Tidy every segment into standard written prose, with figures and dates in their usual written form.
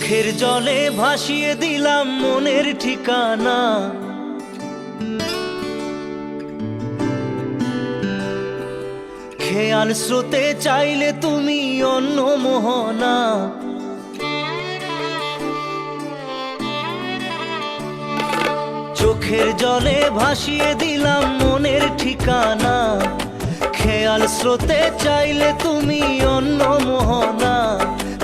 চোখের জলে ভাসিয়ে দিলাম মনের ঠিকানা। খেয়াল স্রোতে চাইলে তুমি অন্য মোহনা। চোখের জলে ভাসিয়ে দিলাম মনের ঠিকানা। খেয়াল স্রোতে চাইলে তুমি অন্য মোহনা।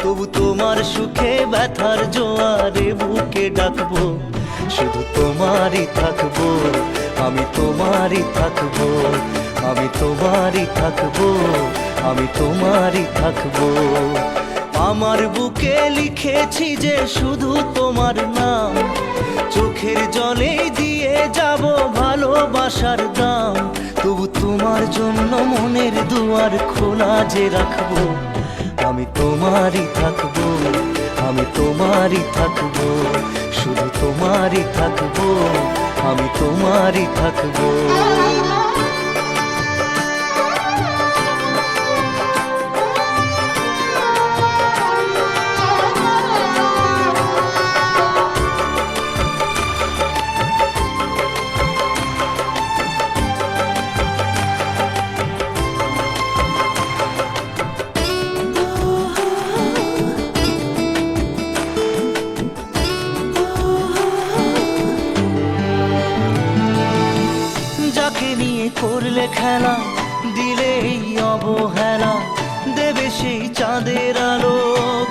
তবু তোমার সুখে ব্যথার জোয়ারে বুকে ডাকবো, শুধু তোমারই থাকবো, আমি তোমারই থাকবো, আমি তোমারই থাকবো, আমি তোমারই থাকবো। আমার বুকে লিখেছি যে শুধু তোমার নাম, চোখের জলে দিয়ে যাব ভালোবাসার দাম। তবু তোমার জন্য মনের দুয়ার খোলা যে রাখবো, আমি তোমারই থাকবো, আমি তোমারই থাকবো, শুধু তোমারই থাকবো, আমি তোমারই থাকবো। করলে খেলা দিলে এই অবহেলা, দেবে সেই চাঁদের আলো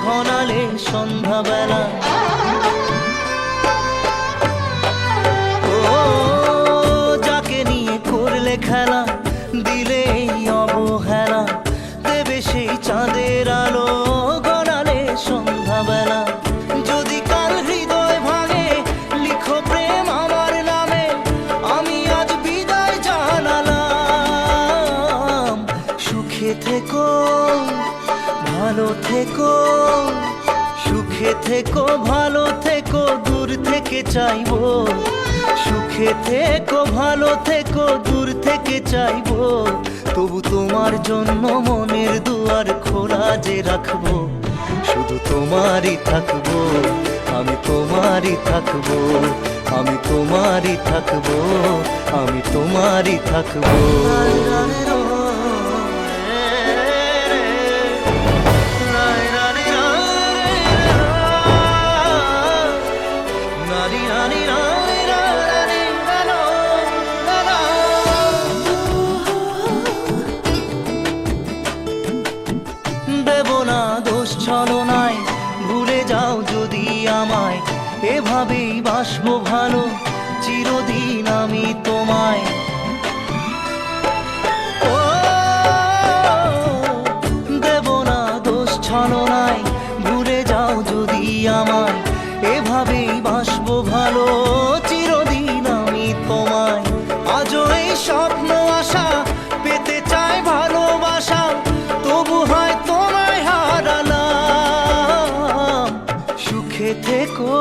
ঘনালে সন্ধ্যাবেলা। ও যাকে নিয়ে করলে খেলা দিলে এই অবহেলা, দেবে সেই চাঁদের আলো ঘনালে সন্ধ্যাবেলা। যদি কাল হৃদয় ভাঙে লিখো প্রেম আমার নামে, আমি আজ বিদায় জানালাম। সুখে থেকো ভালো থেকো, সুখে থেকো ভালো থেকো, দূর থেকে চাইবো। সুখে থেকো ভালো থেকো, দূর থেকে চাইবো। তবু তোমার জন্য মনের দুয়ার খোলা যে রাখবো, শুধু তোমারই থাকবো, আমি তোমারই থাকবো, আমি তোমারই থাকবো, আমি তোমারই থাকবো। দেব না দোষ ছলনায়, ভুলে যাও যদি আমায়। এভাবেই বাসবো ভালো চিরদিন আমি তোমায়। ও দেব না দোষ ছলনায়, ভুলে যাও যদি আমায়। এভাবেই বাসবো ভালো চিরদিন আমি তোমায়। আজও এই স্বপ্ন আশা পেতে চাই ভালোবাসা, তবু হয় তোমায় হারালাম। সুখে থেকো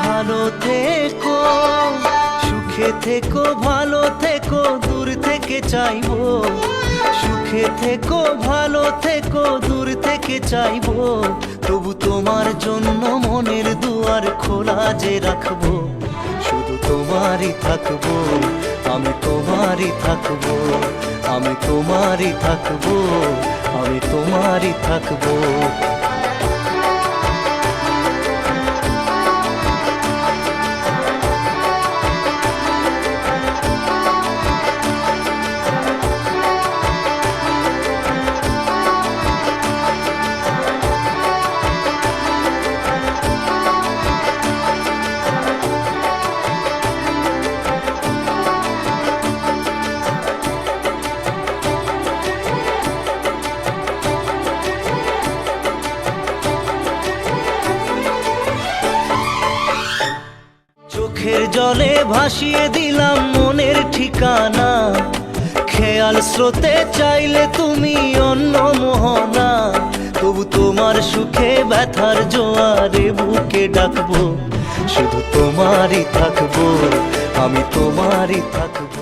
ভালো থেকো, সুখে থেকো ভালো থেকো, দূর থেকে চাইবো। সুখে থেকো ভালো থেকো, দূর থেকে চাইবো। তবু তোমার জন্য মনের দুয়ার খোলা যে রাখবো, শুধু তোমারই থাকবো, আমি তোমারই থাকবো, আমি তোমারই থাকবো, আমি তোমারই থাকবো। চোখের জলে ভাসিয়ে দিলাম মনের ঠিকানা। খেয়াল স্রোতে চাইলে তুমি অন্য মোহনা। তবু তোমার সুখে ব্যথার জোয়ারে বুকে ডাকবো, শুধু তোমারই থাকবো, আমি তোমারই থাকবো।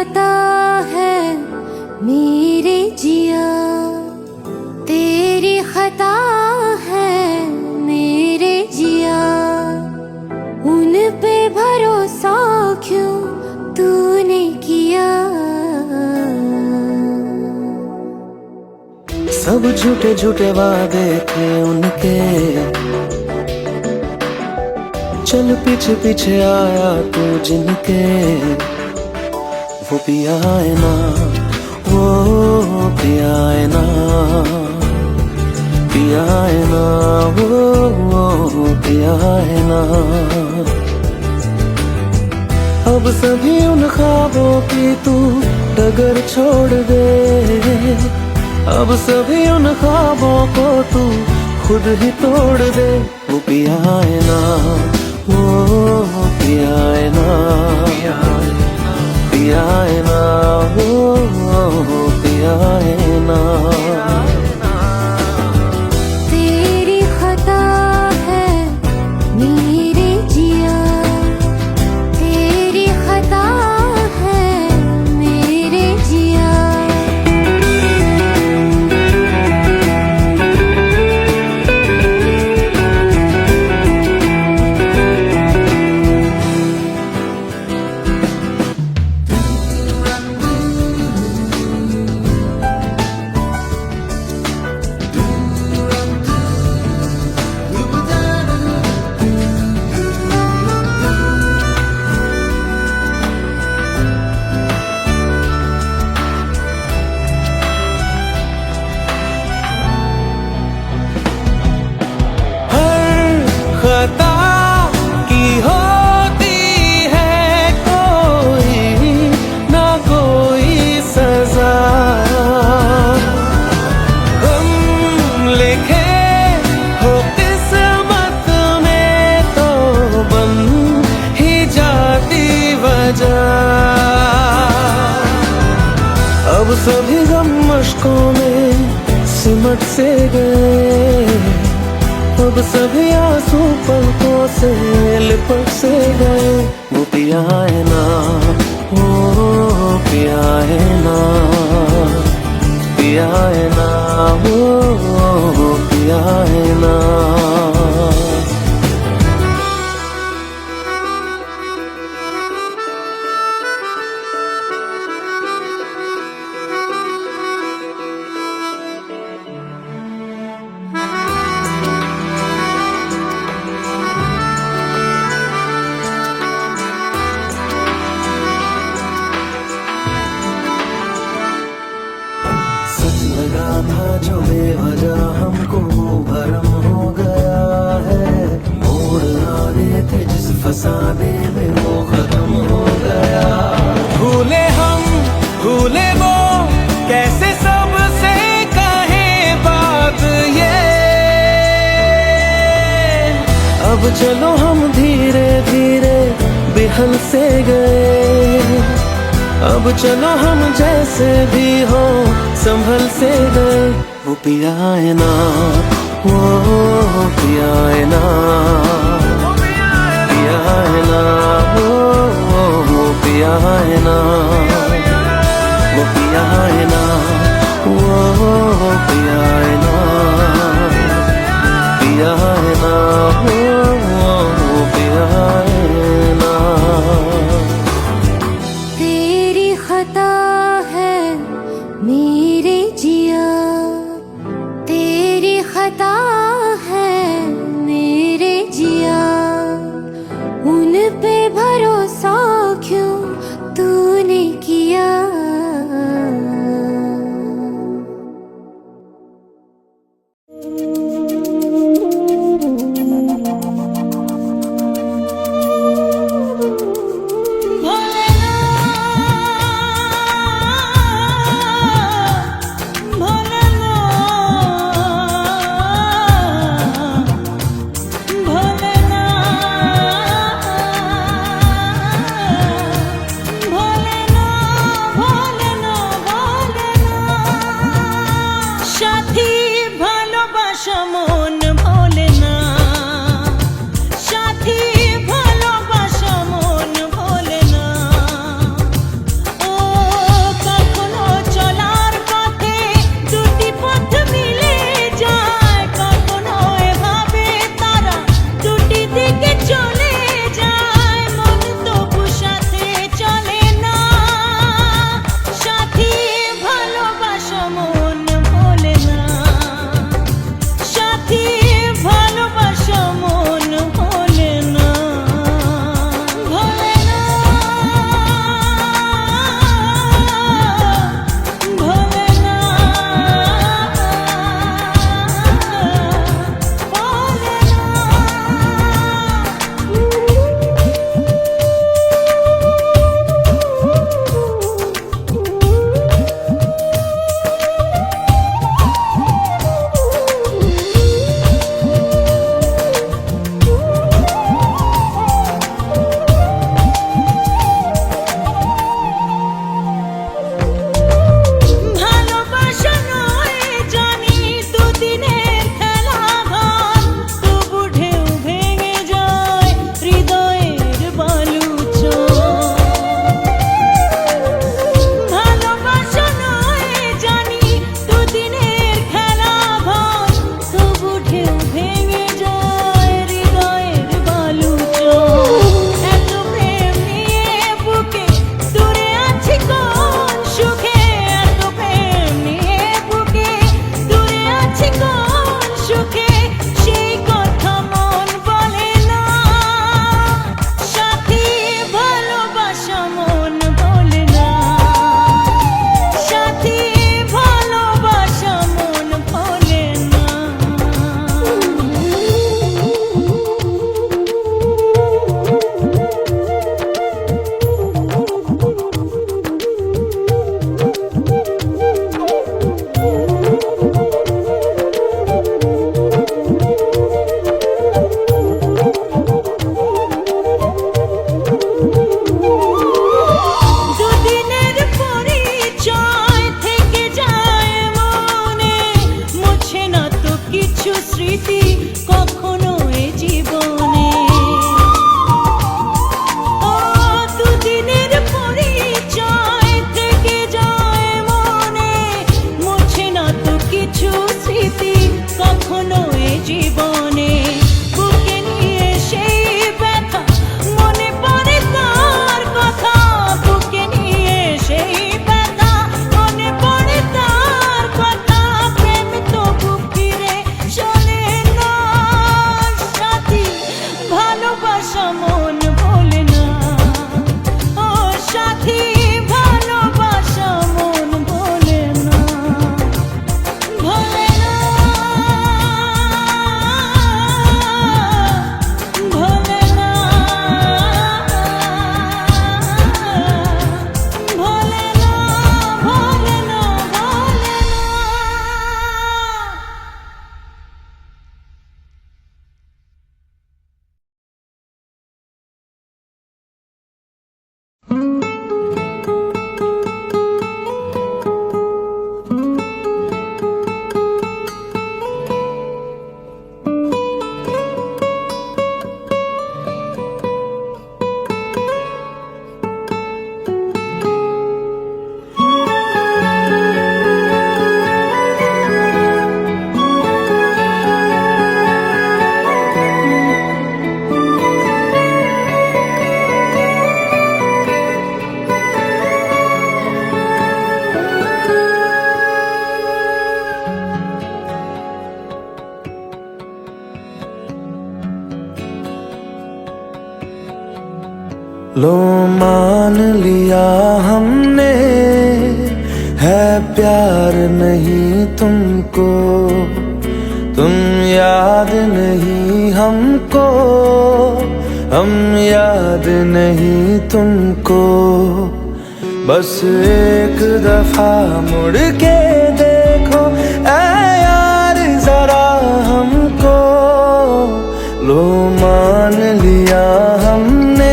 खता है मेरे जिया, तेरी खता है मेरे जिया। उन पे भरोसा क्यों तूने किया? सब झूठे झूठे वादे थे उनके, चल पीछे पीछे आया तू जिनके। वो पिया है ना, वो पिया है ना, पिया है ना, वो पिया है ना। अब सभी उन ख्वाबों की तू डगर छोड़ दे, अब सभी उन ख्वाबों को तू खुद ही तोड़ दे। वो पिया है ना, वो पिया है ना, पिया है ना, वो पिया है ना। तेरी खता है मेरे जिया, तेरी खता है मेरे जिया। खता की होती है कोई ना कोई सजा, हम लिखे हो किस्मत में तो बन ही जाती वजह। अब सभी गम मुश्कों में सिमट से गए, अब सभी आंसू पलकों से लिपट से गए। वो पिया है ना, वो पिया है ना, पिया है ना, वो पिया है ना। लगा था जो बेवजह हमको वो भरम हो गया है, मोड़ आने थे जिस फसाने में वो खत्म हो गया। भूले हम भूले वो कैसे सबसे कहे बात ये, अब चलो हम धीरे धीरे बिहल से गए, अब चलो हम जैसे भी हो संभल से गए। वो पिया है ना, वो पिया है ना, पिया है ना, वो पिया है ना, वो पिया है ना, वो पिया है ना, पिया है ना, वो पिया है ना। खता है मेरे जिया, तेरी खता है लो मान लिया हमने, है प्यार नहीं तुमको, तुम याद नहीं हमको, हम याद नहीं तुमको। बस एक दफा मुड़ के देखो ऐ यार जरा हमको, लो मान लिया हमने,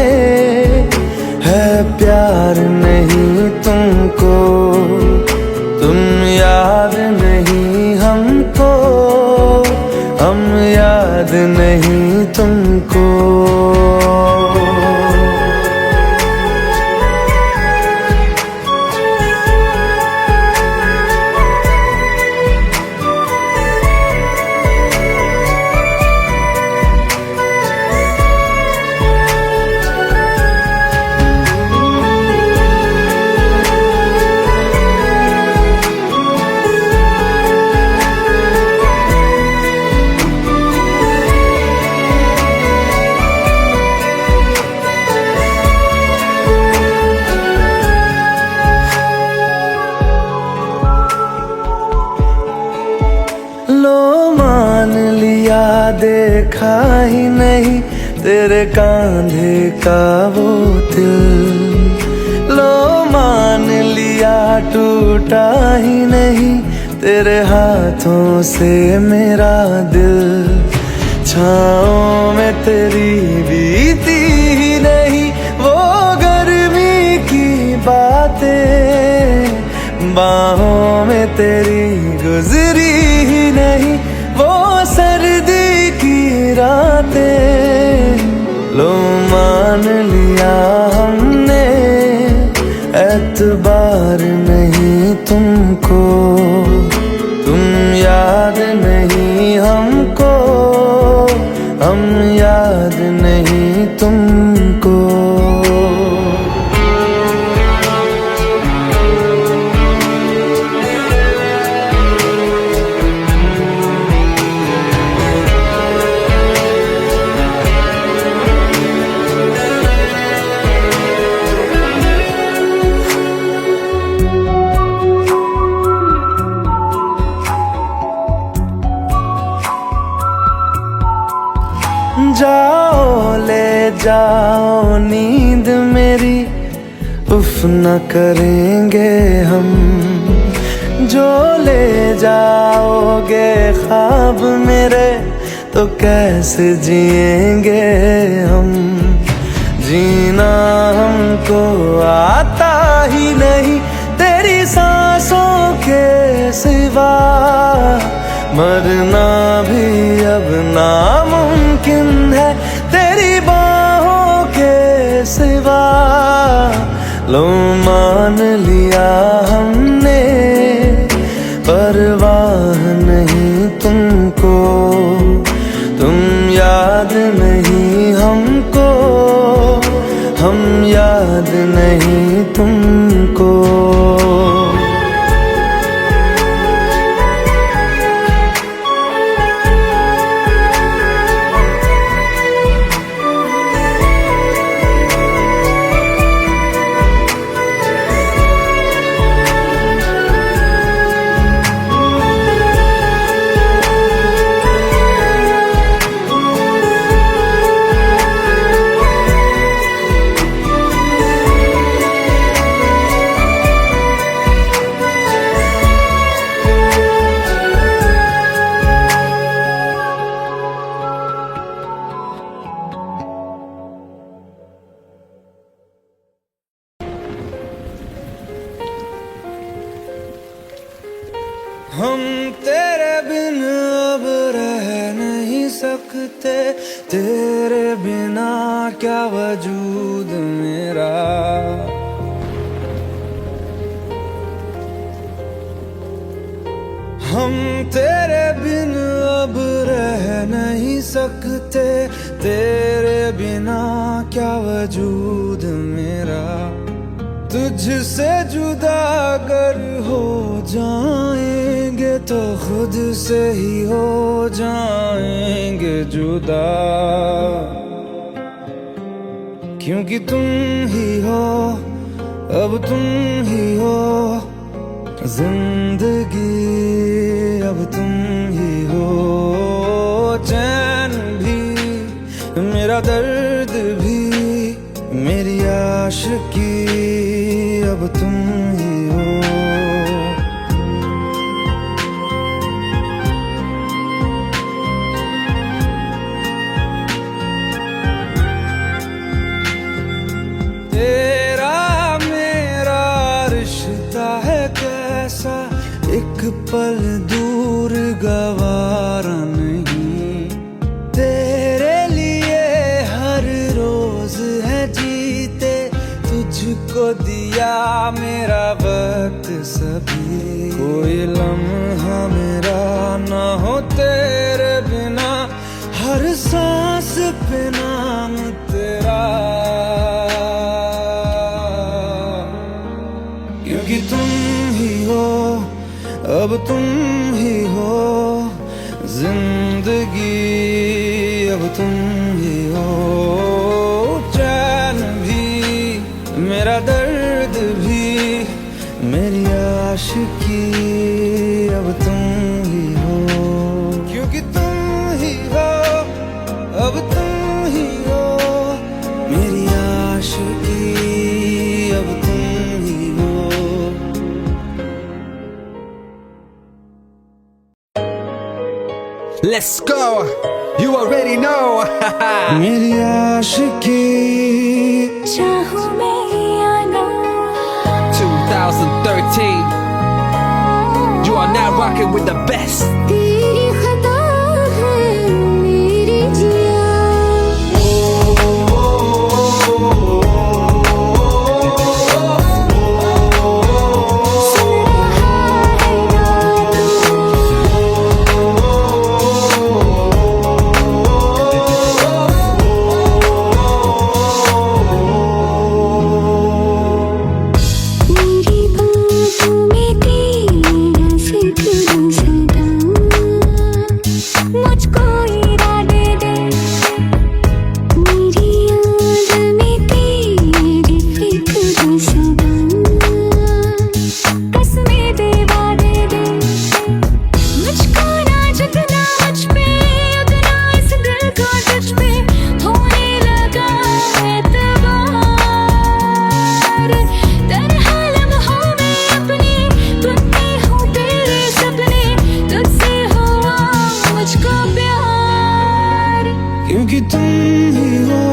है प्यार नहीं तुमको, तुम याद नहीं हमको, हम याद नहीं तुमको। लो मान लिया देखा ही नहीं तेरे कांधे का वो दिल, लो मान लिया टूटा ही नहीं तेरे हाथों से मेरा दिल। छाँव में तेरी बीती ही नहीं वो गर्मी की बातें, बाहों में तेरी गुजरी ही नहीं वो सर्दी की रातें। लो मान लिया हमने, एतबार नहीं तुमको, तुम याद नहीं हमको, हम याद नहीं तुमको। जाओ ले जाओ नींद मेरी, उफ न करेंगे हम, जो ले जाओगे ख्वाब मेरे तो कैसे जिएंगे हम। जीना हमको आता ही नहीं तेरी सांसों के सिवा, मरना भी अब नामुमकिन है तेरी बाहों के सिवा। लो मान लिया हमने, परवाह नहीं तुमको, तुम याद नहीं हमको, हम याद नहीं तुमको। हम तेरे बिन अब रह नहीं सकते, तेरे बिना क्या वजूद मेरा। हम तेरे बिन अब रह नहीं सकते, तेरे बिना क्या वजूद मेरा। तुझसे जुदा अगर हो जाएंगे तो खुद से ही हो जाएंगे जुदा। क्योंकि तुम ही हो, अब तुम ही हो जिंदगी, अब तुम ही हो चैन भी, मेरा दर्द भी, मेरी आशिकी, अब तुम ही हो। तेरा मेरा रिश्ता है कैसा, एक पल दूर गवारा नहीं, तेरे लिए हर रोज है जीते, तुझको दिया मेरा वक्त सभी, कोई लम्हा मेरा ना हो तेरे बिना, हर सांस पे नाम तेरा, क्योंकि तुम ही हो, अब तुम ही हो जिंदगी, अब तुम ही हो चैन भी, मेरा दर्द भी, मेरी आशिकी, अब तुम ही हो। क्योंकि तुम ही हो, अब तुम ही हो मेरी आशिकी, अब तुम ही हो। Let's go, you already know. मेरी आशिकी, चाहूं मैं या ना, 2013, you are now rocking with the best. तेरी खता है मेरी जिया, सुन रहा है ना तू, मेरी बातों में तेरा जिक्र सदा, मुझको इरादे दे, मेरी याद में तेरी फिक्र सदा, कसमें दे वादे दे, मुझको ना झुकना मुझ पे, उतना इस दिल को तुझ पे होने लगा एतबार, तन्हा लम्हों में अपने बुनती हूँ तेरे सपने, तुझसे हुआ मुझको प्यार, क्योंकि तुम ही हो,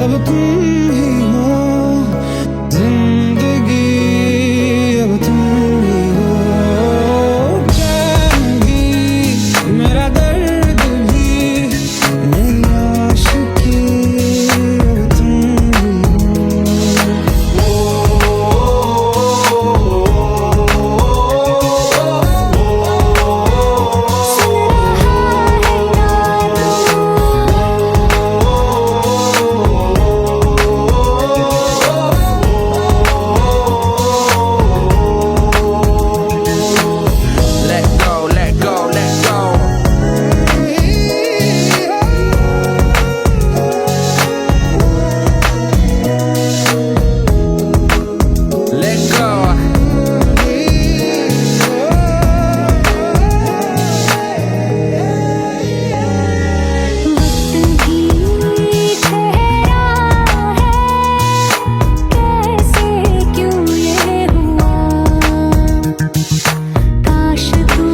अब तुम ही हो जिंदगी, अब तुम ही हो चैन भी, मेरा दर्द भी, मेरी आशिकी, अब तुम ही Let go, let go, let go. Let go. वक्त भी ठहरा है, कैसे क्यों ये हुआ, काश तू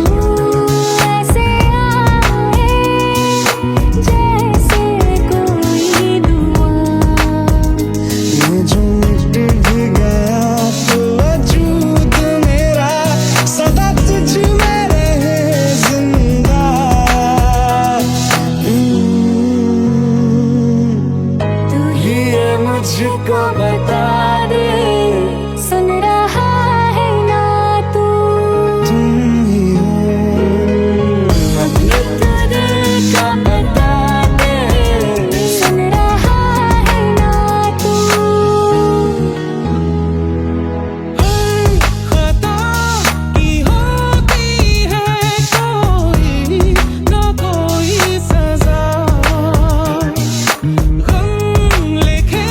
ऐसे आए जैसे कोई दुआ, ये जो मिट भी गया तो वजूद मेरा सदा तुझ में रहे जिंदा, तू ही ये मुझको बता दे, सुन रहा है ना तू, तुम ही हो, अपने तो दिल का बता दे, सुन रहा है ना तू, खता की होती है कोई ना कोई सजा, गम लिखे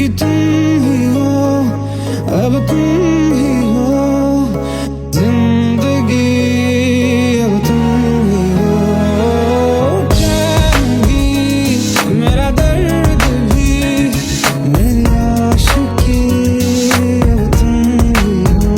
क्योंकि तुम ही हो, अब तुम ही हो जिंदगी, अब तुम ही हो। चैन भी, मेरा दर्द भी, मेरी आशिकी, अब तुम ही हो।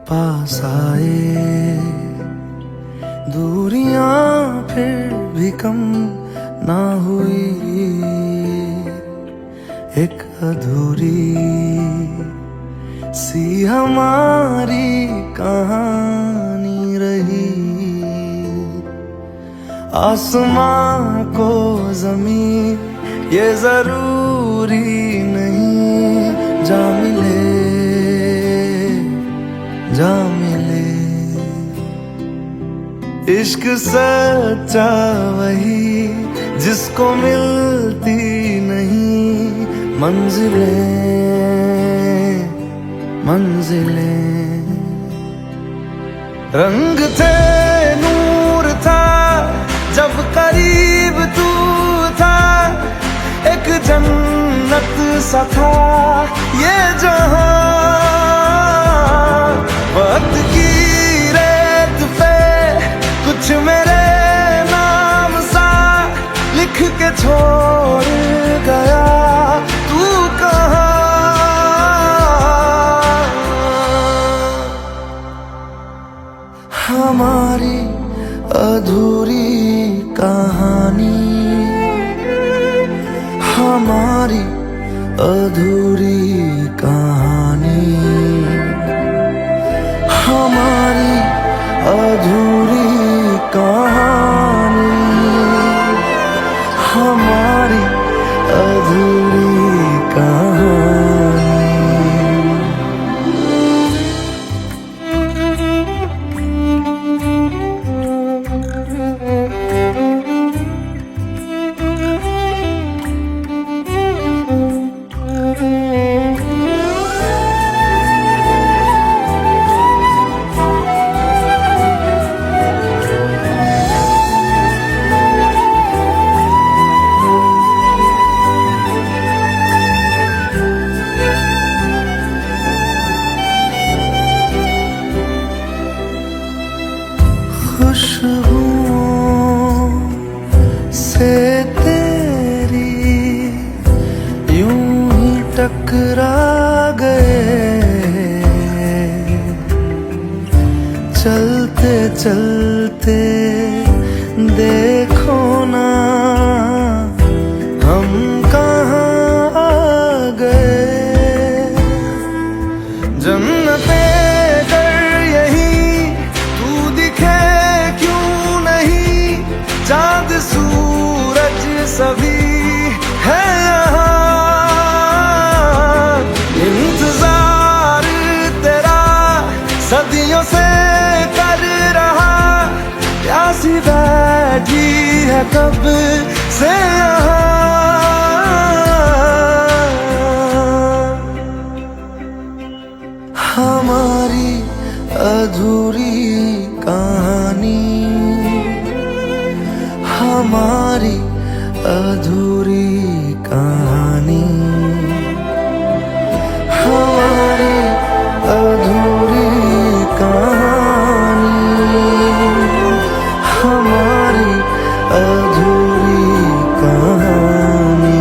पास आए दूरियां फिर भी कम ना हुई, एक अधूरी सी हमारी कहानी रही। आसमां को जमीन ये जरूरी नहीं, जा मिले जा मिले। इश्क सच्चा वही जिसको मिलती नहीं मंजिलें मंजिलें। रंग थे नूर था जब करीब तू था, एक जन्नत सा था ये जहां। वक्त की रेत पे कुछ मेरे नाम सा लिख के छोड़ गया, तू कहाँ? हमारी अधूरी कहानी, हमारी अधूरी कहानी, हमारी अधूरी कहानी, हमारी अधूरी कहानी। खुशबुओं से तेरी यूं ही टकरा गए, चलते चलते देखो ना हम कहाँ आ गए। जन्नते चाँद सूरज सभी है यहाँ, इंतजार तेरा सदियों से कर रहा, प्यासी बैठी है कब से यहाँ। अधूरी कहानी, हमारी अधूरी कहानी, हमारी अधूरी कहानी।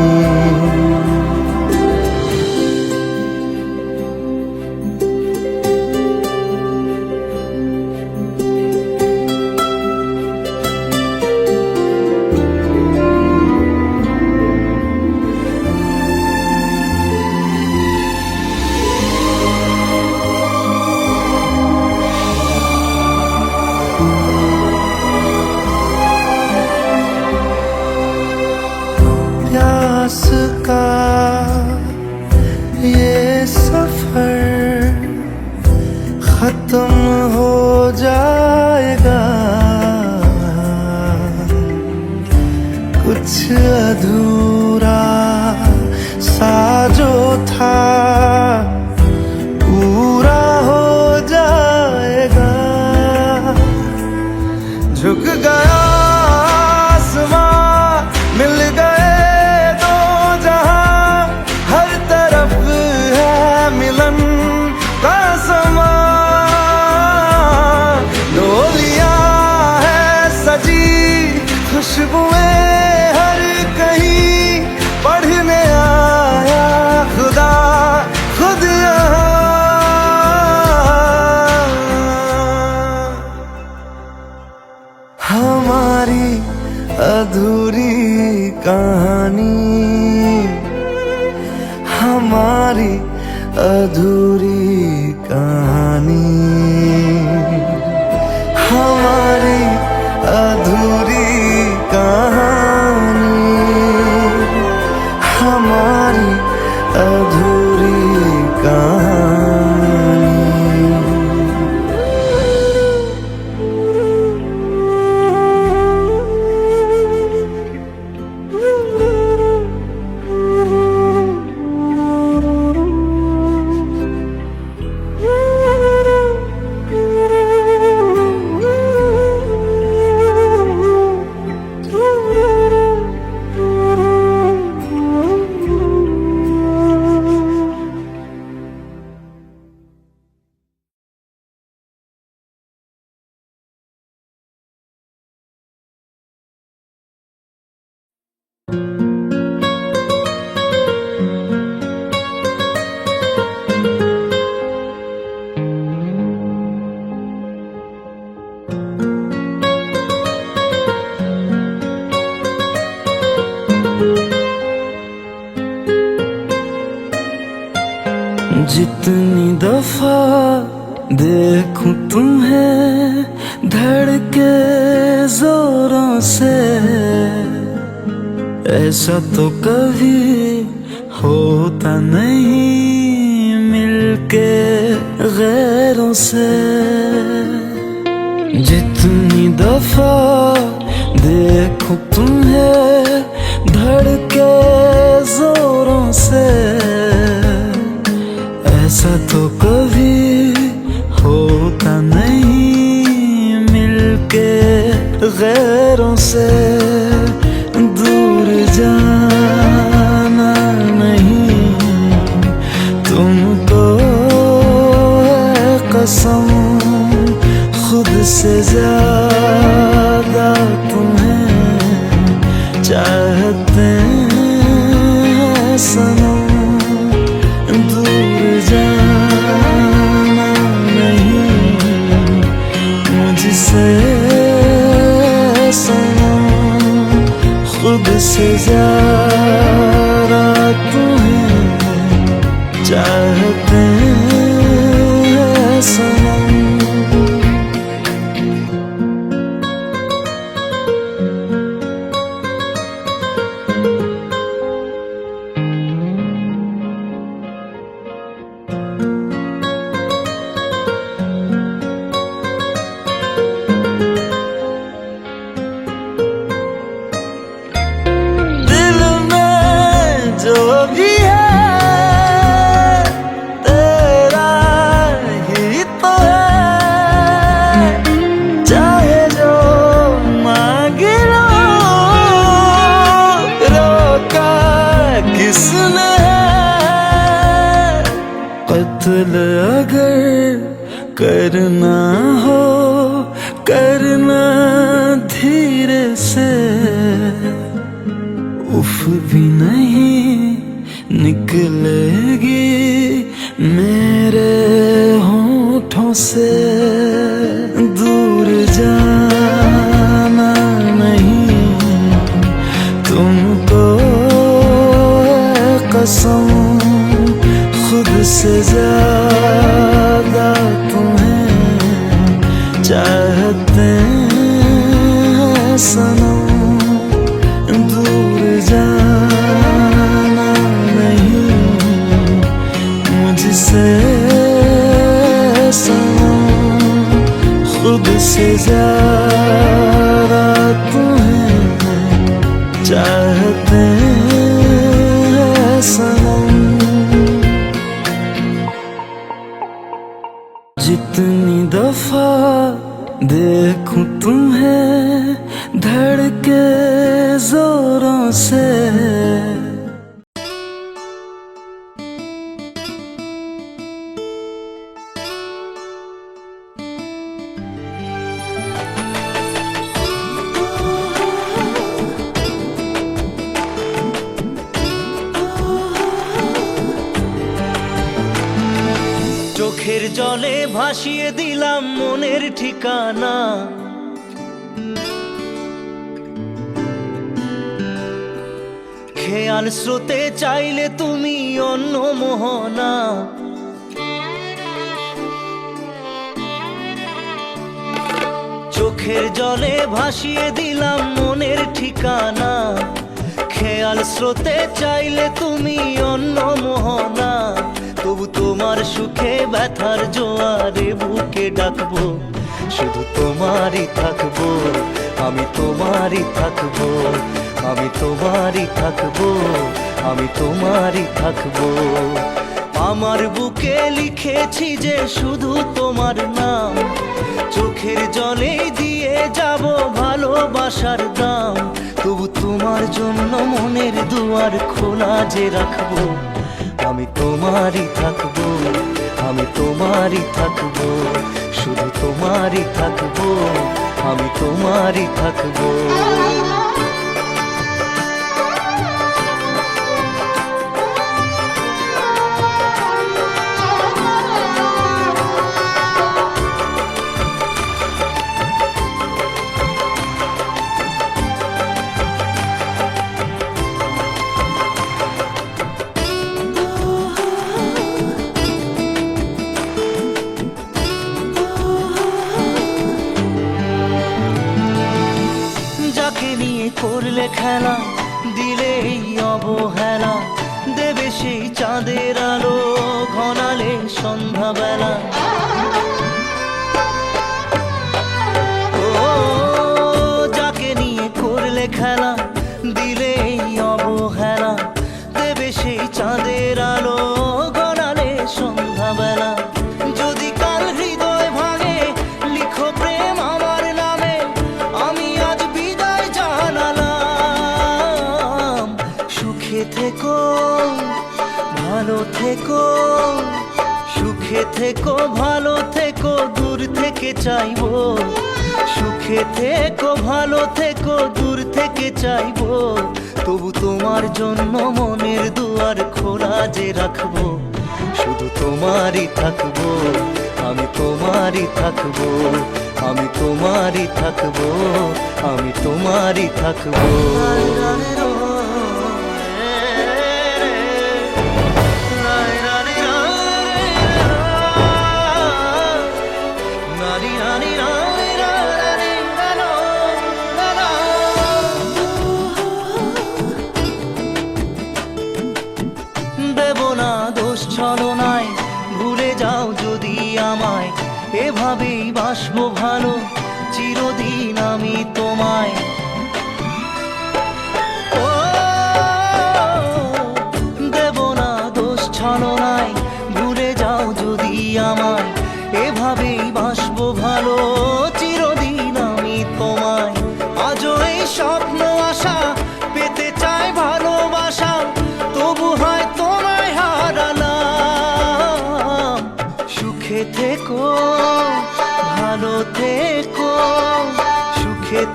प्यास का ये सफर खत्म हो जाएगा, कुछ अधूरा सा जो था पूरा हो जाएगा। झुक गया आसमां, मिल गए दो जहां, हर तरफ है मिलन का समा। डोलियां है सजी, खुशबुएं हर कहीं, पढ़ने आया खुदा खुद यहाँ। हमारी अधूरी कहानी, हमारी अधूरी कहानी, हमारी अधूरी कहानी, हमारी अधूरी कहानी। जितनी दफा देखूं तुम्हें धड़के जोरों से, ऐसा तो कभी होता नहीं मिलके गैरों से। जितनी दफा देखूं तुम्हें धड़के जोरों से, ऐसा तो कभी होता नहीं मिलके गैरों से। दूर जाना नहीं तुमको है कसम, खुद से ज्यादा तुम्हें चाहते हैं सनम। दूर जाना नहीं मुझसे सनम, खुद से ज्यादा तुम्हें चाहते हैं सनम। जो भी है तेरा ही तो है, चाहे जो मांग लो कत्ल अगर करना हो करना धीरे से, उफ भी नहीं निकलेगी मेरे होठों से। दूर जाना नहीं तुमको है कसम, खुद से ज्यादा तुम्हें चाहते हैं सनम। दूर जाना नहीं मुझसे सनम, खुद से ज्यादा तुम्हें चाहते हैं सनम। जितनी दफा देखूं तुम्हें धड़के जोरों से, চোখের জলে ভাসিয়ে দিলাম মনের ঠিকানা, খেয়াল স্রোতে চাইলে তুমি অন্য মোহনা। চোখের জলে ভাসিয়ে দিলাম মনের ঠিকানা, খেয়াল স্রোতে চাইলে তুমি অন্য মোহনা। তবু তোমার সুখে ব্যথার জোয়ারে বুকে ডাকবো, শুধু তোমারই থাকবো, আমি তোমারই থাকবো, আমি তোমারই থাকবো, আমি তোমারই থাকবো। আমার বুকে লিখেছি যে শুধু তোমার নাম, চোখের জলে দিয়ে যাব ভালোবাসার দাম। তবু তোমার জন্য মনের দুয়ার খোলা যে রাখবো, আমি তোমারই থাকবো, আমি তোমারই থাকবো, শুধু তোমারই থাকবো, আমি তোমারই থাকবো। করলে খেলা দিলে এই অবহেলা, দেবে সেই চাঁদের আলো ঘনালে সন্ধ্যাবেলা। ও যাকে নিয়ে করলে খেলা দিলে এই অবহেলা, দেবে সেই চাঁদের আলো ঘনালে সন্ধ্যাবেলা। যদি কাল হৃদয় ভাঙে লিখো প্রেম আমার নামে, আমি আজ বিদায় জানালাম। সুখে থেকো ভালো থেকো, সুখে থেকো ভালো থেকো, দূর থেকে চাইবো। সুখে থেকো ভালো থেকো, দূর থেকে চাইবো। তবু তোমার জন্য মনের দুয়ার খোলা যে রাখবো, শুধু তোমারই থাকবো, আমি তোমারই থাকবো, আমি তোমারই থাকবো, আমি তোমারই থাকবো। দেব না দোষ ছলনায়, ভুলে যাও যদি আমায়, এভাবেই বাসবো ভালো চিরদিন আমি তোমায়। ও দেব না দোষ ছলনায়, ভুলে যাও যদি আমায়, এভাবেই বাসবো ভালো চিরদিন আমি তোমায়। আজও এই স্বপ্ন আশা পেতে চাই ভালোবাসা, তবু হয় তোমায় হারালাম।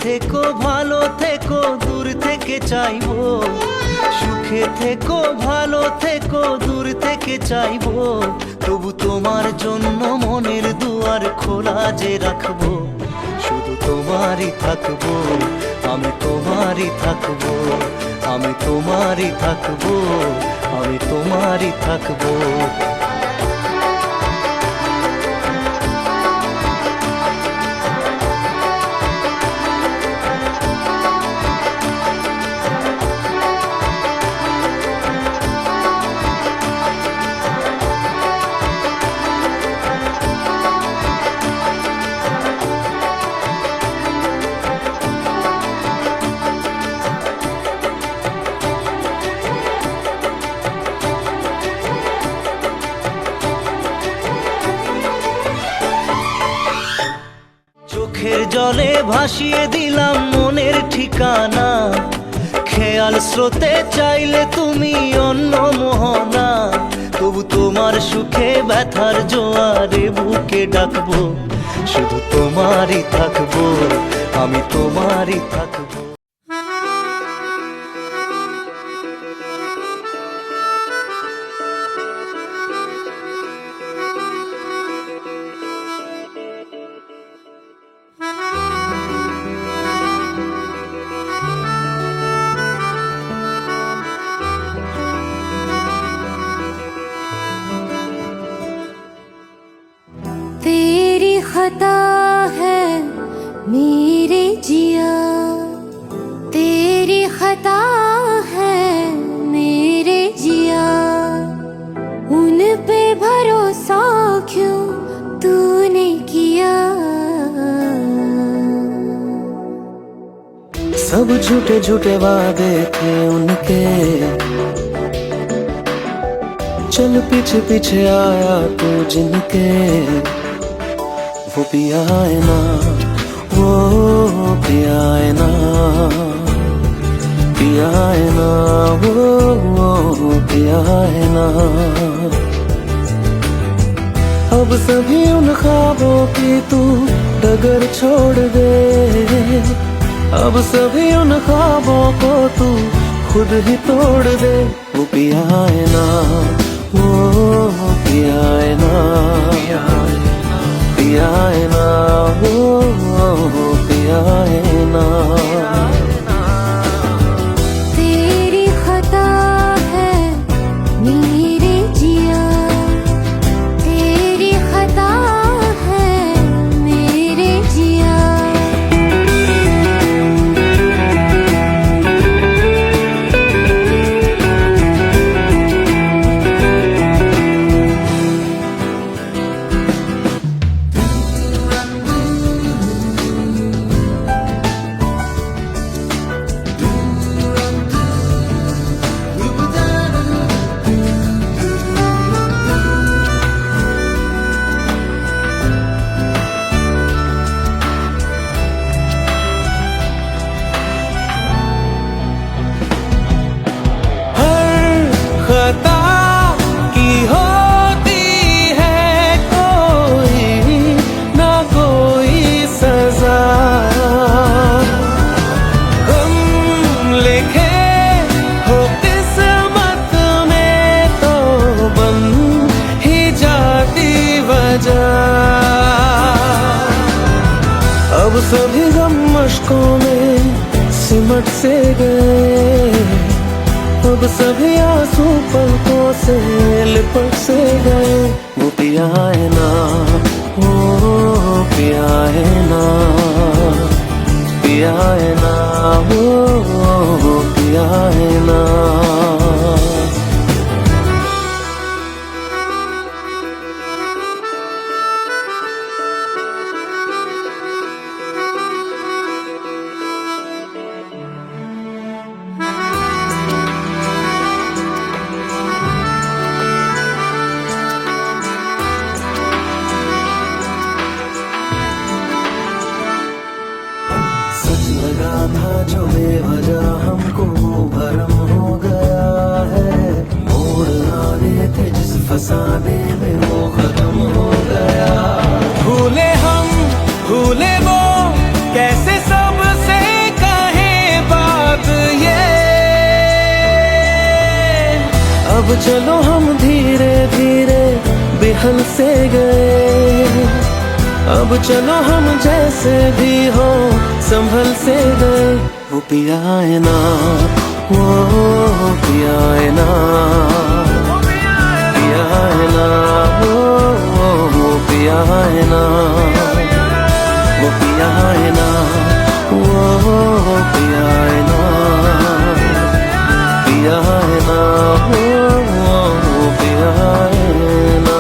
থেকো ভালো থেকো দূর থেকে চাইবো, সুখে থেকো ভালো থেকো দূর থেকে চাইবো, তবু তোমার জন্য মনের দুয়ার খোলা যে রাখবো, শুধু তোমারই থাকবো, আমি তোমারই থাকবো, আমি তোমারই থাকবো, আমি তোমারই থাকবো। চোখের জলে ভাসিয়ে দিলাম মনের ঠিকানা, খেয়াল স্রোতে চাইলে তুমি অন্য মোহনা, তবু তোমার সুখে ব্যথার জোয়ারে বুকে ডাকবো, শুধু তোমারই থাকবো, আমি তোমারই থাকবো। तेरी खता है मेरे जिया, तेरी खता है मेरे जिया, उन पे भरोसा क्यों तूने किया। सब झूठे झूठे वादे थे उनके, चल पीछे पीछे आया तू जिनके, वो पिया है ना, वो पिया है ना, पिया है ना, वो पिया है ना। अब सभी उन ख्वाबों की तू डगर छोड़ दे, अब सभी उन ख्वाबों को तू खुद ही तोड़ दे, वो पिया है ना, वो पिया है ना, पिया है ना, वो पिया है ना। तेरी खता है मेरे जिया, तेरी खता है मेरे जिया। खता की होती है कोई ना कोई सजा, हम लिखे हो किस्मत में तो बन ही जाती वजह। अब सभी गम मशकों में सिमट से गए, अब सभी आंसू पलकों से लिपट से गए, वो पिया है ना, वो पिया है ना, पिया है ना, वो पिया है ना। सच लगा था जो बेवजह हमको वो भरम हो गया अब चलो हम धीरे धीरे बेहल से गए, अब चलो हम जैसे भी हो संभल से गए। वो पिया है ना, वो पिया है ना, पिया है ना, वो पिया है ना, वो पिया है ना, वो पिया है ना, पिया है ना, वो पिया है ना।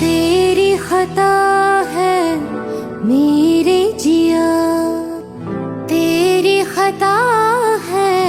तेरी खता है मेरे जिया, तेरी खता है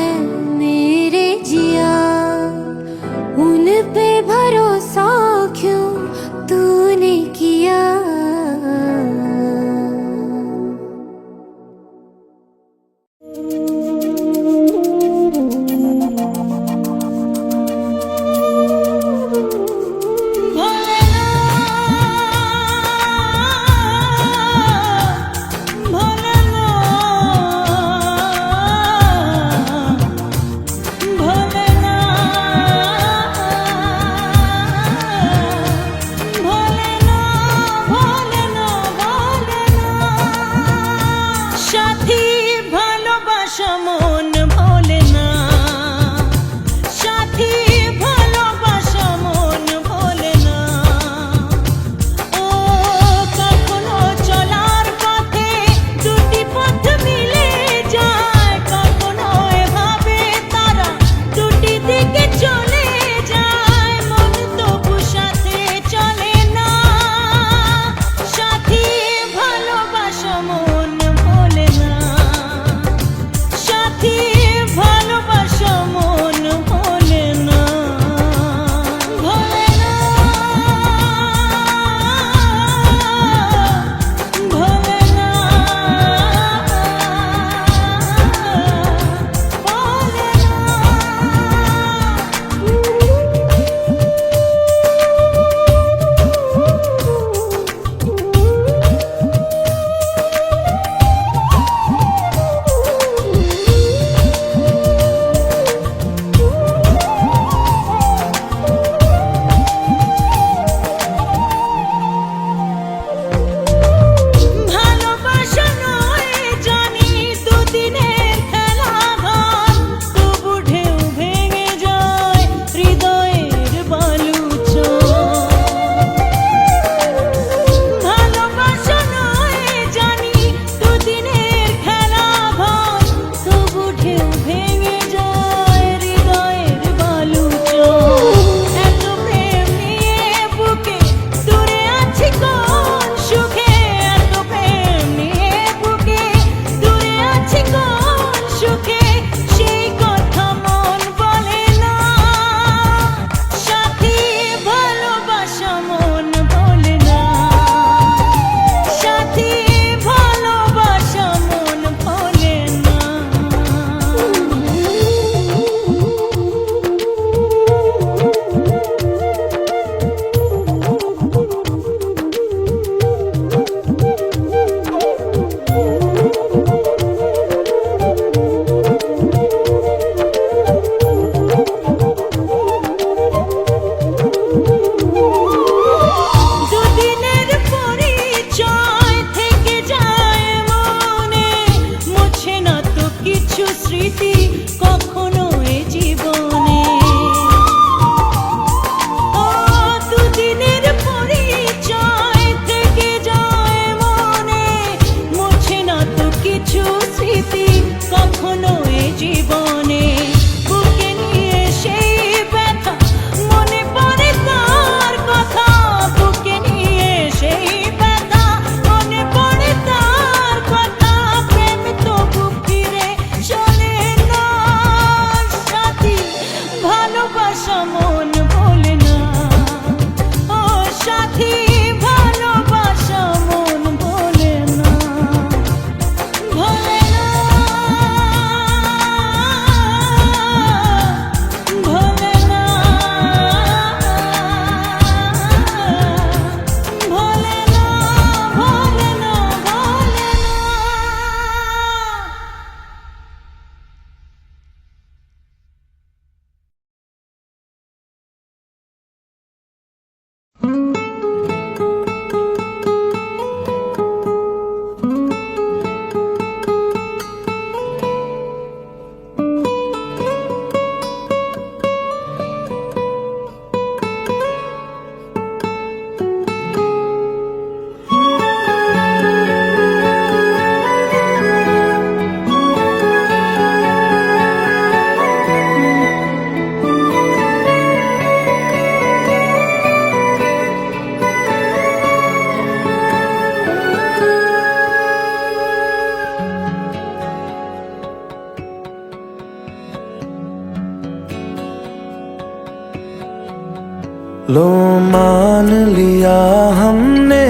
लो मान लिया हमने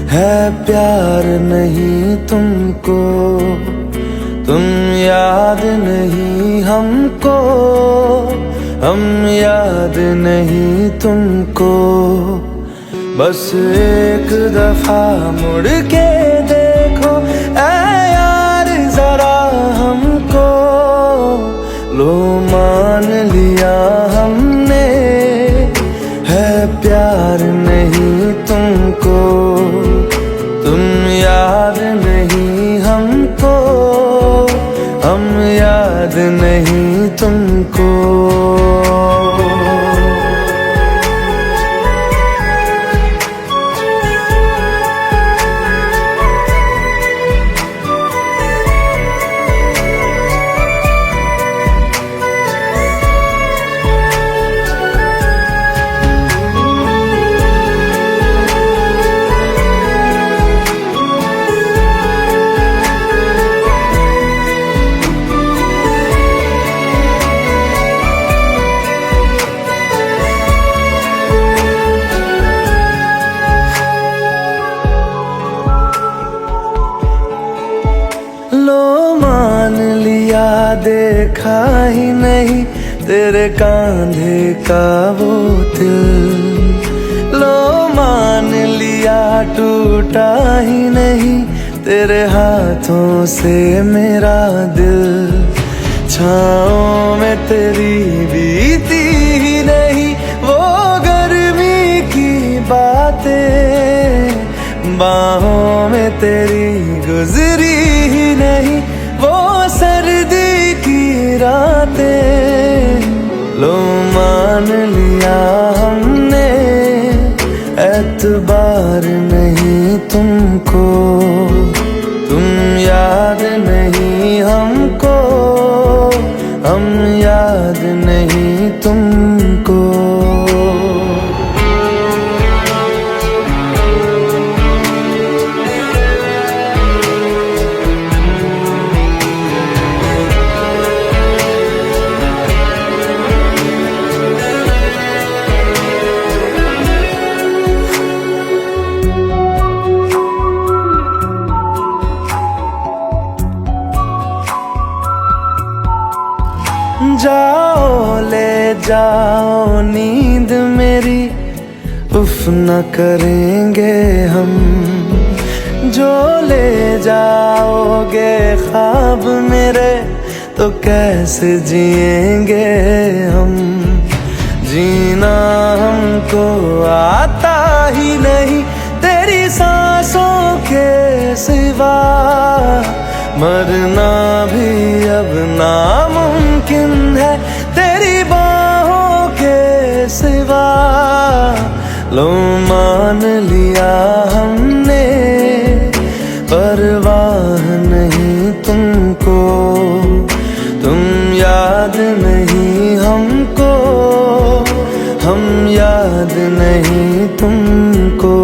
है प्यार नहीं तुमको, तुम याद नहीं हमको, हम याद नहीं तुमको। बस एक दफा मुड़ के देखो ऐ यार जरा हमको, लो मान लिया हमने है प्यार नहीं तुमको, तुम याद नहीं हमको, हम याद नहीं तुमको। लो मान लिया देखा ही नहीं तेरे कांधे का वो दिल, लो मान लिया टूटा ही नहीं तेरे हाथों से मेरा दिल। छाँव में तेरी बीती ही नहीं वो गर्मी की बातें, बाहों में तेरी गुजरी ही नहीं वो सर्दी की रातें। लो मान लिया हमने एतबार नहीं तुमको, तुम याद नहीं हमको, हम याद नहीं तुमको। जाओ ले जाओ नींद मेरी, उफ न करेंगे हम, जो ले जाओगे ख्वाब मेरे तो कैसे जिएंगे हम। जीना हमको आता ही नहीं तेरी सांसों के सिवा, मरना भी अब नामुमकिन है तेरी बाहों के सिवा। लो मान लिया हमने परवाह नहीं तुमको, तुम याद नहीं हमको, हम याद नहीं तुमको।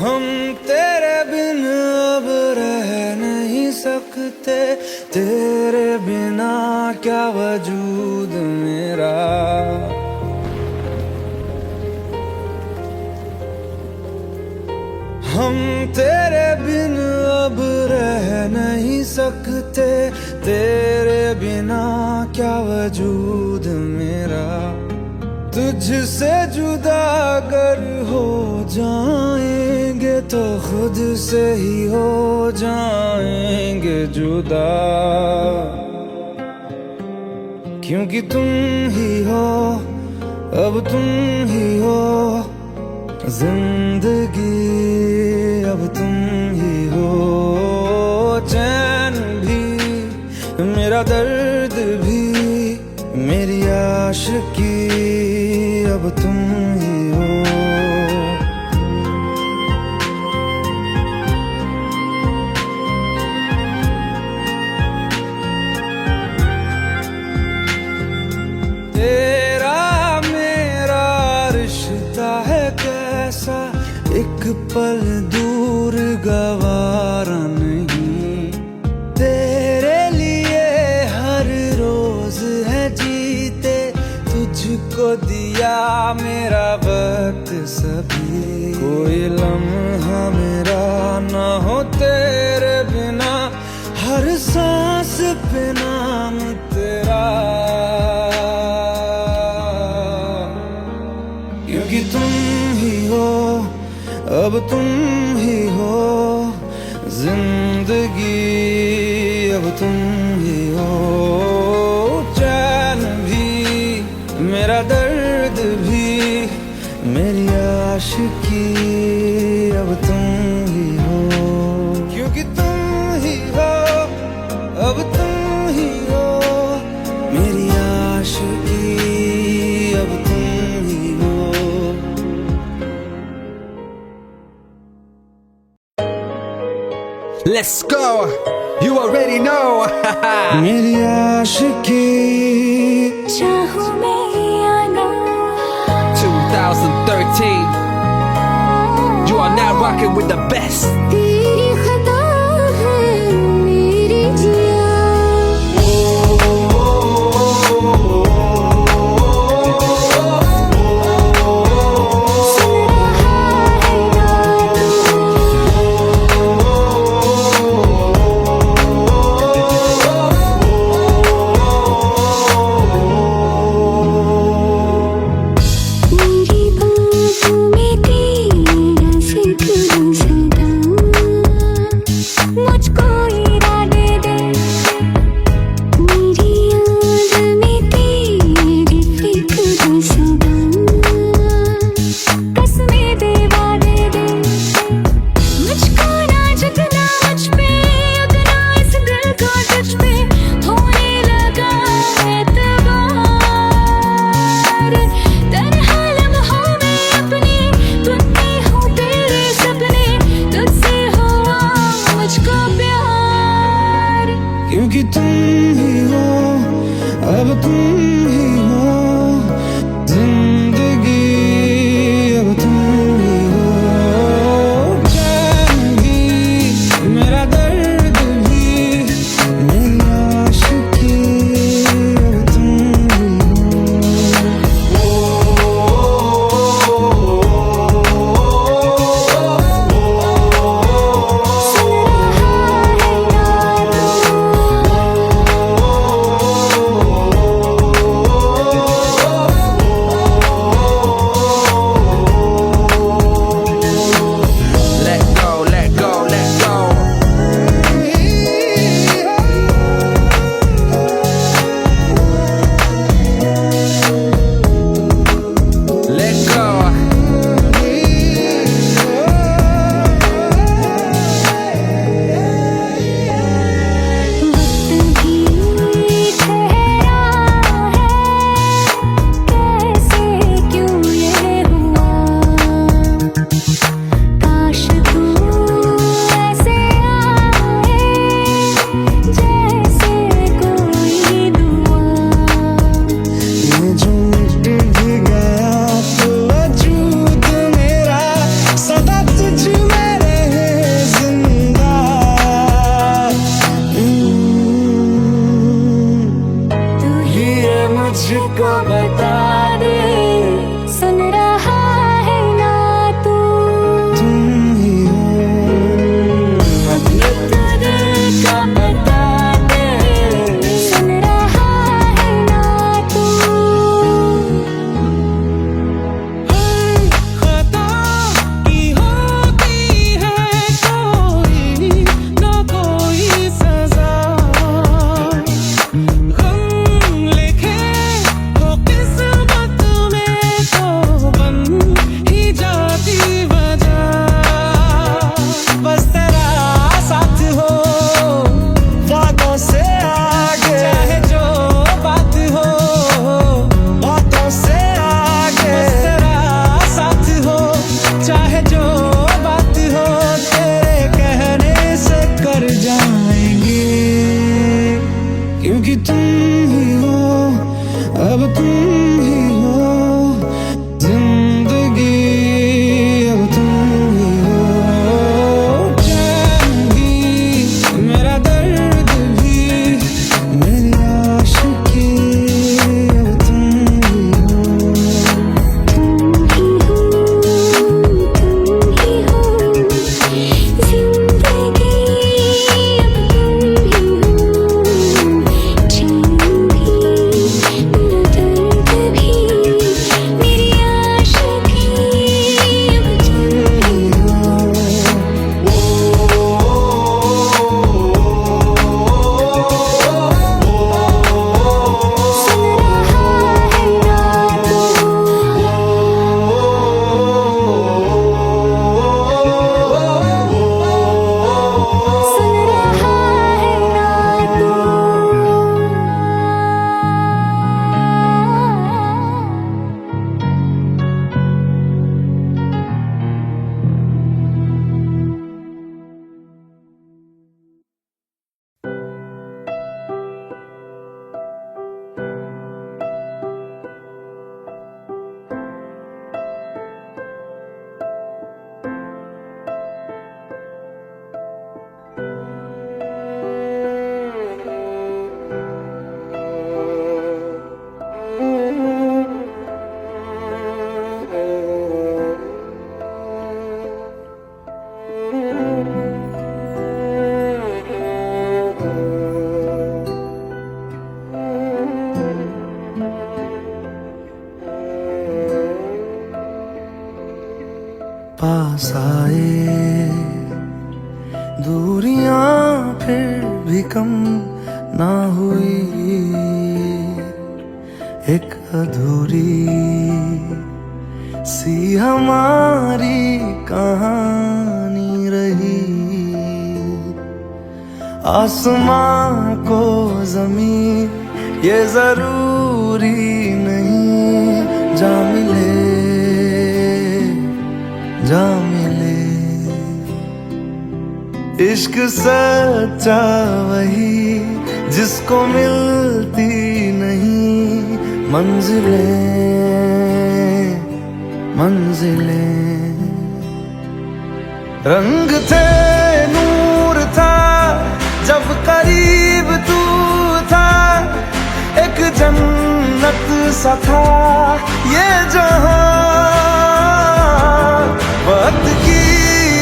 हम तेरे बिन अब रह नहीं सकते, तेरे बिना क्या वजूद मेरा। हम तेरे बिन अब रह नहीं सकते, तेरे बिना क्या वजूद मेरा। तुझसे जुदा अगर हो जाएंगे तो खुद से ही हो जाएंगे जुदा। क्योंकि तुम ही हो, अब तुम ही हो जिंदगी, अब तुम ही हो चैन भी, मेरा दर्द भी, मेरी आशिकी, अब तुम ही हो। तेरा मेरा रिश्ता है कैसा, एक पल दूर गवारा नहीं, तेरे लिए हर रोज है जीते, तुझको दिया मेरा वक्त सभी, कोई लम्हा मेरा ना हो तेरे बिना, हर सांस पे नाम तेरा, क्योंकि तुम ही हो, अब तुम ही हो जिंदगी, अब तुम ही हो चैन भी, मेरा दर्द भी, मेरी आशिकी, अब तुम ही हो, क्योंकि तुम ही हो, अब तुम ही हो मेरी आशिकी, अब तुम ही हो। Let's go. You already know. मेरी आशिकी, चाहूं मैं या ना 2013. You are now rocking with the best. तेरी खता है मेरी जिया, सुन रहा है ना मेरी बाहों में तेरा जिक्र सदा, मुझको इरादे दे, मेरी याद में तेरी फिक्र सदा, कसमें दे वादे दे, मुझको ना जगना मुझ पे, उतना इस दिल को तुझ पे होने लगा एतबार, तन्हा लम्हों में अपने बुनती हूँ तेरे सपने, तुझसे हुआ मुझको प्यार, क्योंकि तुम ही हो, अब तुम ही हो जिंदगी, अब तुम ही हो चैन भी, मेरा दर्द भी, मेरी आशिकी, अब तुम ही हो। सुन रहा है ना Let go, let go, let go. Let go. वक्त भी ठहरा है, कैसे क्यों ये हुआ, काश तू ऐसे आए जैसे कोई दुआ, ये जो मिट भी गया तो वजूद मेरा सदा तुझ में रहे जिंदा, तू ही ये मुझको बता दे, सुन रहा है ना तू, तुम ही हो, ये तो दिल का बता दे, सुन रहा है ना तू, खता की होती है कोई ना कोई सजा, गम लिखे क्योंकि तुम ही हो, अब तुम ही हो जिंदगी, अब तुम ही हो। चैन भी, मेरा दर्द भी, मेरी आशिकी, अब तुम ही हो। पास आए दूरियां फिर भी कम ना हुई, एक अधूरी सी हमारी कहानी रही। आसमां को ज़मीन ये जरूरी नहीं, जा मिले जा मिले। इश्क सच्चा वही जिसको मिलती नहीं मंजिलें मंजिलें। रंग थे नूर था जब करीब तू था, एक जन्नत सा था ये जहां। वक्त की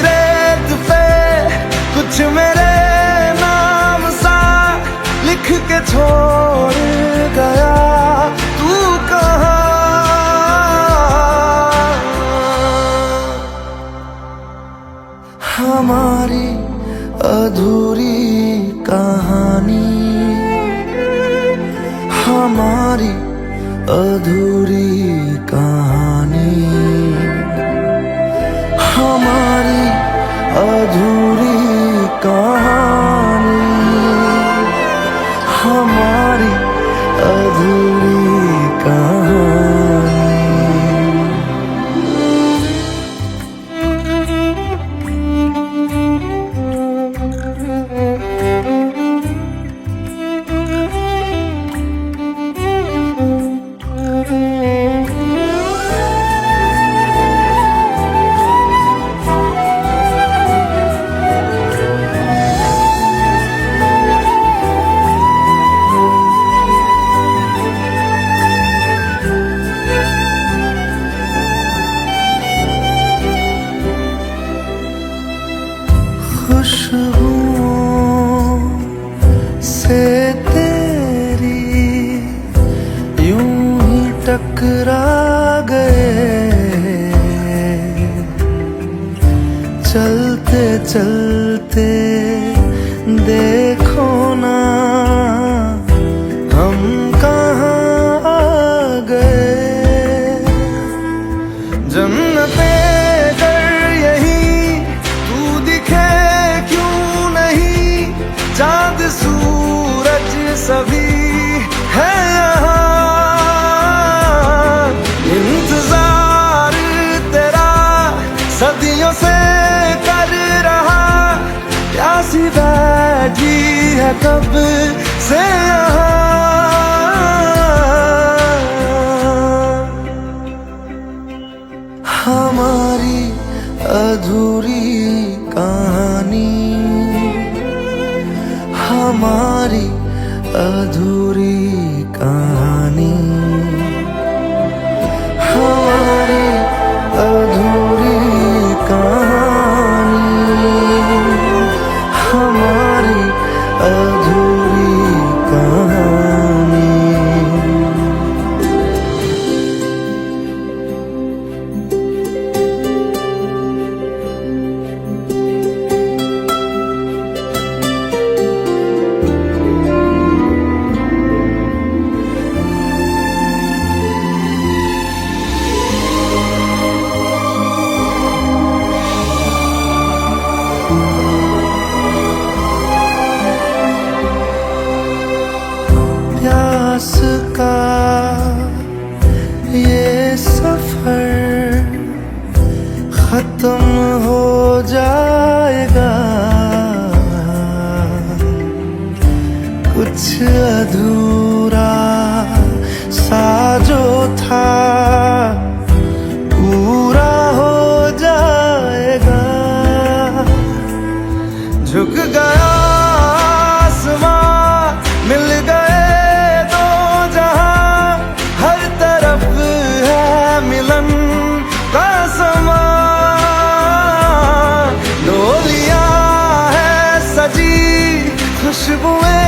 रेत पे कुछ मेरे नाम सा लिख के छोड़ गया, तू कहाँ? हमारी अधूरी कहानी, हमारी अधूरी कहानी, हमारी अधूरी कहानी, हमारी अधूरी कहानी। खुशबुओं से तेरी यूं ही टकरा गए, चलते चलते देखो ना हम कहाँ आ गए। जन्नते कर यही तू दिखे क्यों नहीं, चांद सूरज सभी है यहाँ। इंतजार तेरा सदियों से कर रहा, प्यासी बैठी है कब से यहाँ। हमारी अधूरी कहानी, हमारी अधूरी कहानी, हमारी अधूरी कहानी। प्यास का ये सफर खत्म हो जाएगा, कुछ अधूरा सा जो था पूरा हो जाएगा। झुक गया आसमां, मिल गए दो जहां, हर तरफ है मिलन का समा। डोलियां है सजी, खुशबुएं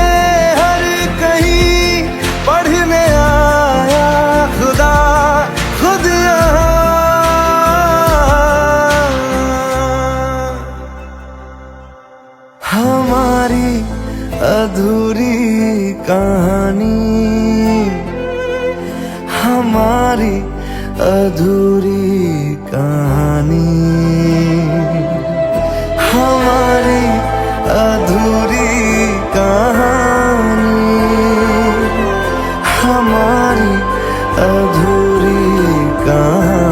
हर कहीं, पढ़ने आया खुदा खुद यहाँ। हमारी अधूरी कहानी, हमारी अधूरी कहानी, हमारी अधूरी कहानी, हमारी अधूरी कहानी।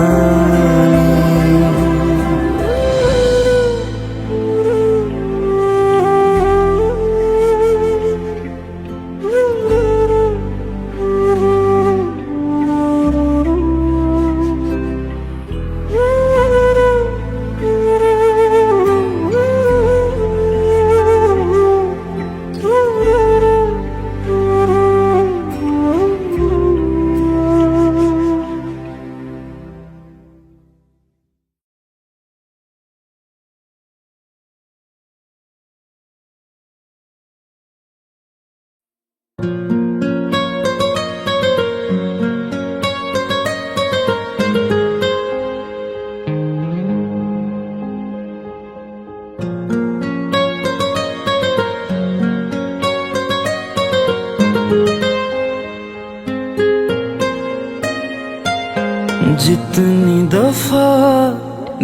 जितनी दफा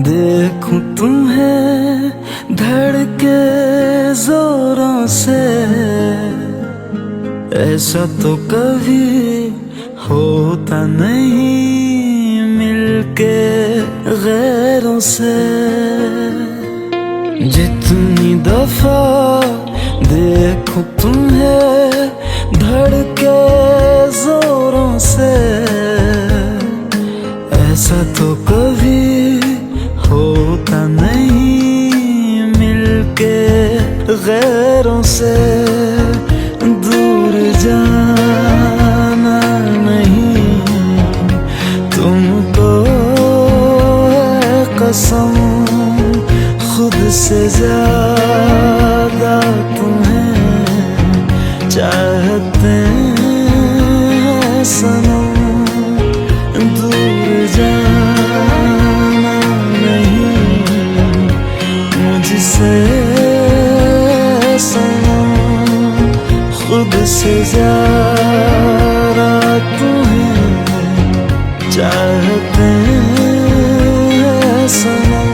देखूं तुम्हें धड़के जोरों से, ऐसा तो कभी होता नहीं मिलके गैरों से। जितनी दफा देखूं तुम्हें धड़के जोरों से, ऐसा तो कभी होता नहीं मिलके गैरों से। दूर जाना नहीं तुमको है कसम, खुद से ज्यादा तुम्हें चाहते हैं सनम। दूर जाना नहीं मुझसे सनम, खुद से ज्यादा तुम्हें चाहते हैं सनम।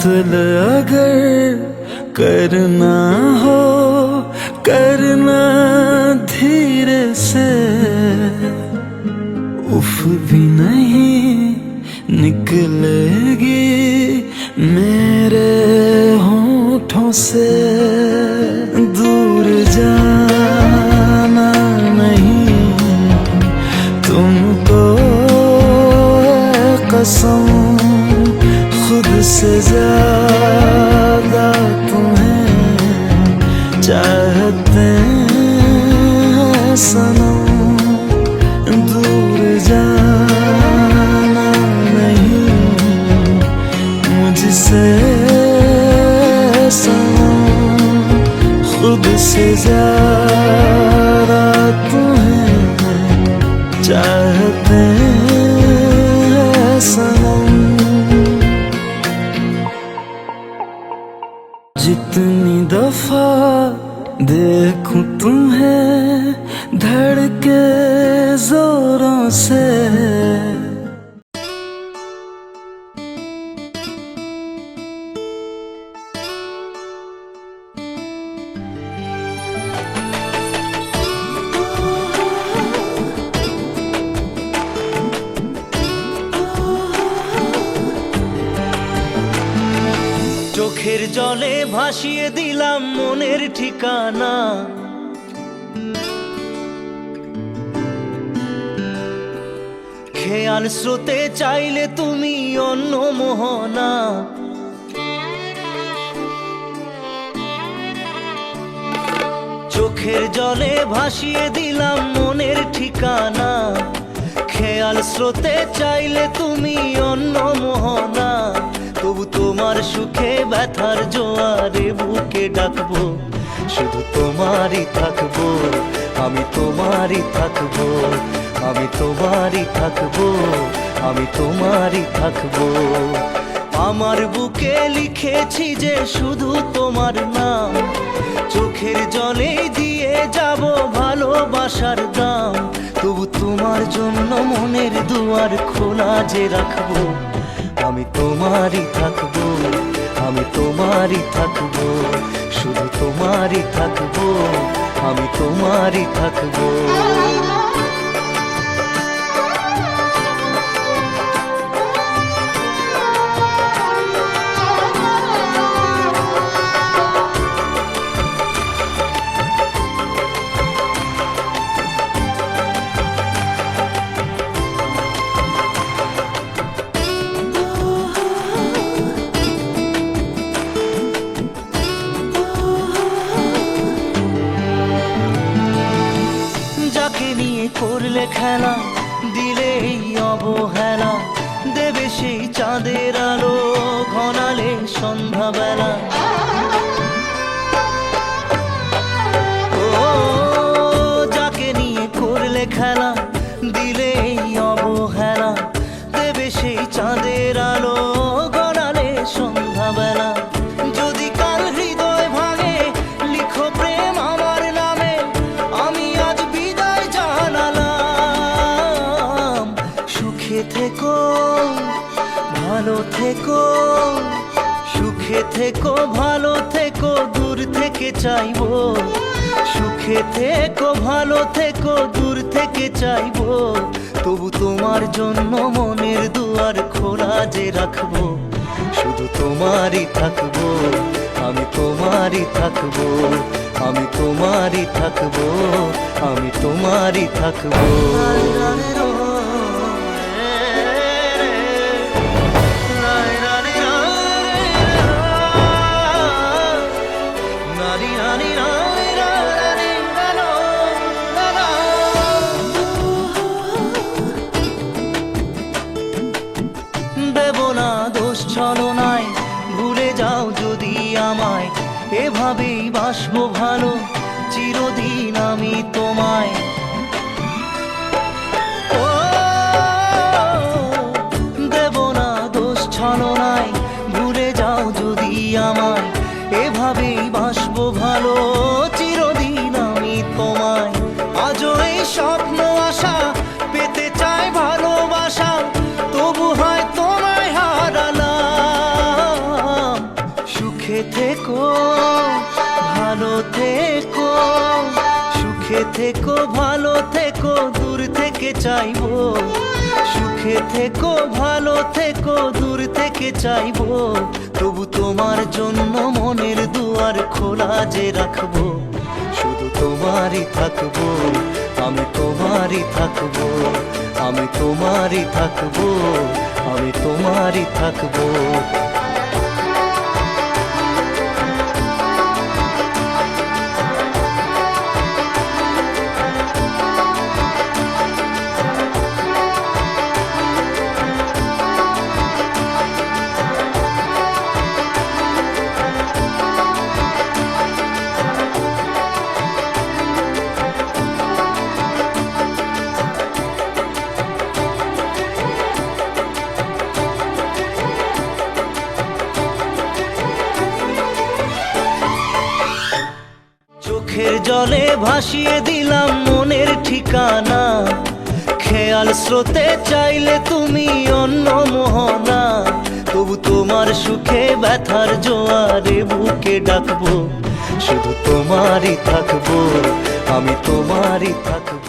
कत्ल अगर करना हो करना धीरे से, उफ भी नहीं निकलेगी मेरे होठों से। दूर जाना नहीं तुमको कसम, खुद से ज्यादा तुम्हें चाहते हैं सनम। दूर जाना नहीं मुझसे सनम, खुद से ज्यादा तुम्हें चाहते हैं सनम। जितनी दफा देखूं तुम्हें धड़के जोरों से, চোখের জলে ভাসিয়ে দিলাম মনের ঠিকানা। খেয়াল স্রোতে চাইলে তুমি অন্য মোহনা। চোখের জলে ভাসিয়ে দিলাম মনের ঠিকানা। খেয়াল স্রোতে চাইলে তুমি অন্য মোহনা। তবু তোমার সুখে ব্যথার জোয়ারে বুকে ডাকবো, শুধু তোমারই থাকবো, আমি তোমারই থাকবো, আমি তোমারই থাকবো, আমি তোমারই থাকবো। আমার বুকে লিখেছি যে শুধু তোমার নাম, চোখের জলে দিয়ে যাব ভালোবাসার দাম। তবু তোমার জন্য মনের দুয়ার খোলা যে রাখবো, আমি তোমারই থাকবো, আমি তোমারই থাকবো, শুধু তোমারই থাকবো, আমি তোমারই থাকবো। যাকে নিয়ে করলে খেলা, দিলে এই অবহেলা, দেবে সেই চাঁদের আলো ঘনালে সন্ধ্যাবেলা। ও যাকে নিয়ে করলে খেলা, দিলে এই অবহেলা, দেবে সেই চাঁদের আলো ঘনালে সন্ধ্যাবেলা। যদি কাল হৃদয় ভাঙে লিখো প্রেম আমার নামে, আমি আজ বিদায় জানালাম। সুখে থেকো ভালো থেকো, সুখে থেকো ভালো থেকো, দূর থেকে চাইবো। সুখে থেকো ভালো থেকো, দূর থেকে চাইবো। তবু তোমার জন্য মনের দুয়ার খোলা যে রাখবো, শুধু তোমারই থাকবো, আমি তোমারই থাকবো, আমি তোমারই থাকবো, আমি তোমারই থাকবো। দেব না দোষ ছলনায়, ভুলে যাও যদি আমায়। এভাবেই বাসবো ভালো চিরদিন আমি তোমায়। ও দেব না দোষ ছলনায়, ভুলে যাও যদি আমায়। এভাবেই বাসবো ভালো চিরদিন আমি তোমায়। আজও এই স্বপ্ন আশা পেতে চাই ভালোবাসা, তবু হয় তোমায় হারালাম। থেকো ভালো থেকো দূর থেকে চাইবো, সুখে থেকো ভালো থেকো দূর থেকে চাইবো, তবু তোমার জন্য মনের দুয়ার খোলা যে রাখবো, শুধু তোমারই থাকবো, আমি তোমারই থাকবো, আমি তোমারই থাকবো, আমি তোমারই থাকবো। চোখের জলে ভাসিয়ে দিলাম মনের ঠিকানা, খেয়াল স্রোতে চাইলে তুমি অন্য মোহনা, তবু তোমার সুখে ব্যথার জোয়ারে বুকে ডাকবো, শুধু তোমারই থাকবো, আমি তোমারই থাকবো।